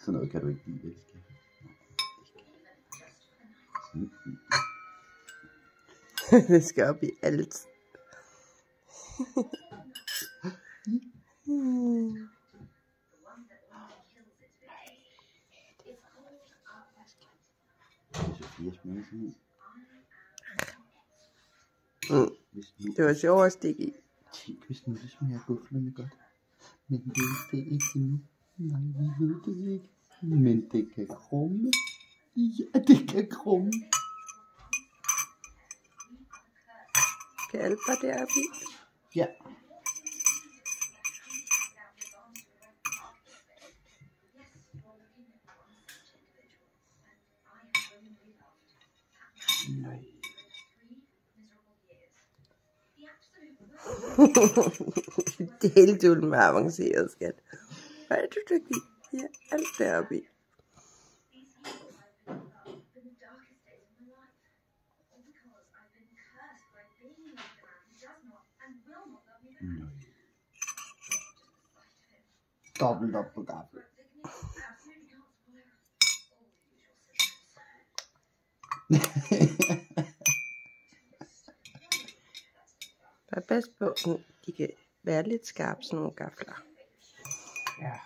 Sådan noget kan du ikke lide, vel? Det skal op i alt. Det var sjovt at stikke i. Tænk, hvis nu det smager guflende godt. Men det er det ikke endnu. Nej, vi ved det ikke. Men det kan krumme. Ja, det kan krumme. Skal alt bare deroppe i? Ja. Nej. Det er helt dult med avanceret, skat. Hvad er du dygtig? Ja, alt deroppe i. Dobbelt op på gaffel. Bare pas på, de kan være lidt skarpe, sådan nogle gafler. Ja.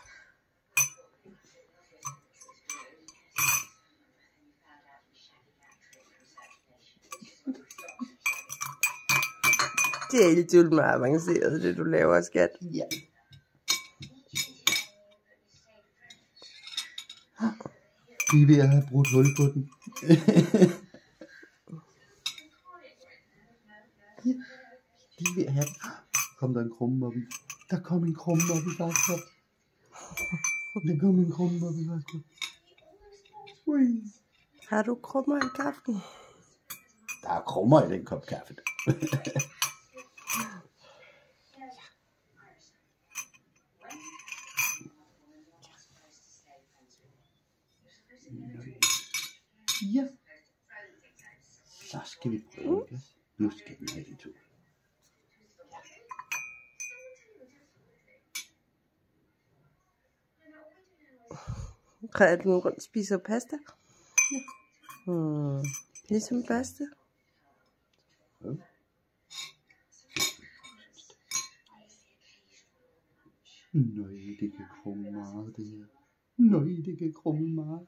Det er helt dult med avanceret, det du laver, skat. Ja. Vi er ved at have brudt hul på den. De er ved at have den. Kom der en krumme op i. Der kom en krumme op i faktisk. Der kom en krumme op i faktisk. Ui. Har du krummer i kaffen? Der er krummer i den kop kaffe. Ja. Så skal vi prøve det. Nu skal vi have de to. Er du rundt spiser pasta? Ja. Ligesom pasta? Ja. Nøj, det kan krumme meget, det her. Nøj, det kan krumme meget.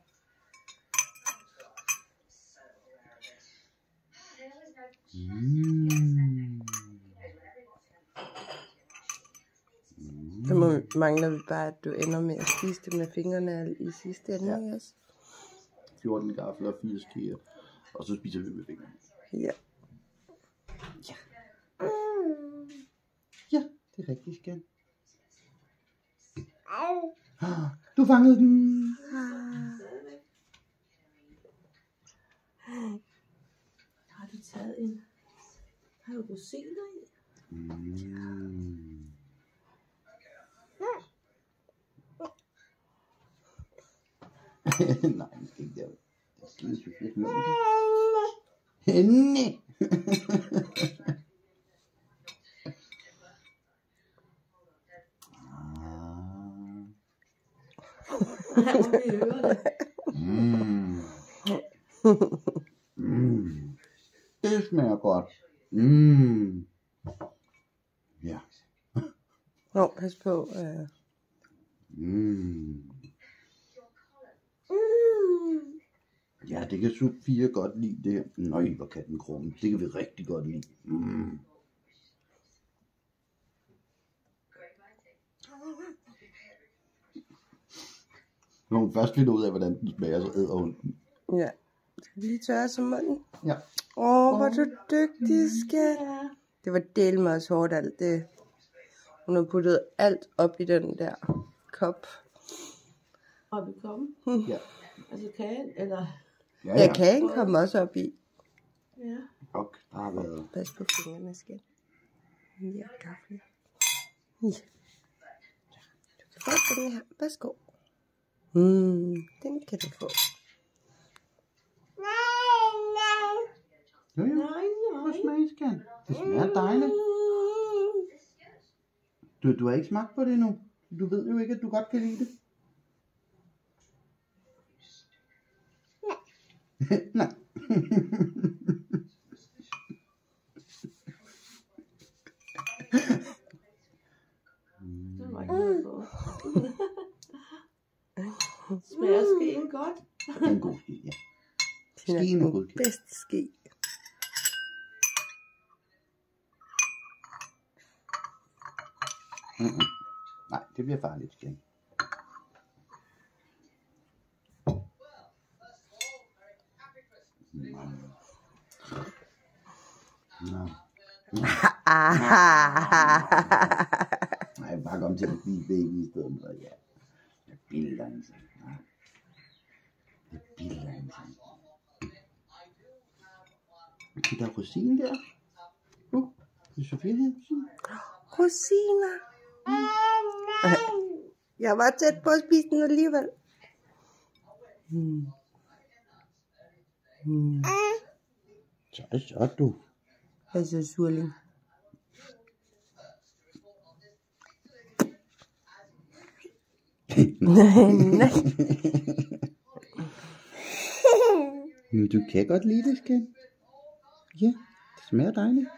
Så mangler vi bare, at du ender med at spise det med fingrene i sidste ende, Ja. yes? 14 gafler og 4 skeer. Og så spiser vi med fingrene. Ja. Ja. Ja, det er rigtigt, skat. Du fangede den. Har du taget en? Har du rosiner i? Nej, det skal ikke der. Det skal ikke så fedt. Hende. Det smager godt. Ja. Pas på. Ja, det kan sub 4 godt lide det her. Nøj, hvor kan den krumme. Det kan vi rigtig godt lide. Når hun først finder ud af, hvordan den smager, så æder hun den. Ja. Skal vi lige tørre som munden? Ja. Hvor er du dygtig, skat. Det var del meget hårdt alt det. Hun har puttet alt op i den der kop. Op i koppen? Ja. Altså kagen, eller? Ja, kagen kom også op i. Ja. Ok, der har været. Pas på fingrene, skat. Ja, kaffe. Ja. Du kan få den her. Værsgo. Den kan du få. Jo, jo. Prøv at smage, skat. Det smager dejligt. Du har ikke smagt på det endnu. Du ved jo ikke, at du godt kan lide det. Nej. Det var ikke noget på. Smager skeen godt? Det er en god ske, ja. Det er Skeen er den godkendt. bedste ske. Nej, det bliver farligt igen. Nå. Nej, bare kom til at blive baby i stedet for, ja. Det bilder en sig. Det bilder en sig. Der er rosinen der. Det er Sofia her. Rosiner. Jeg var tæt på at spise den alligevel. Så du. Altså surling. Nej. Men du kan godt lide det, skat. Ja, det smager dejligt.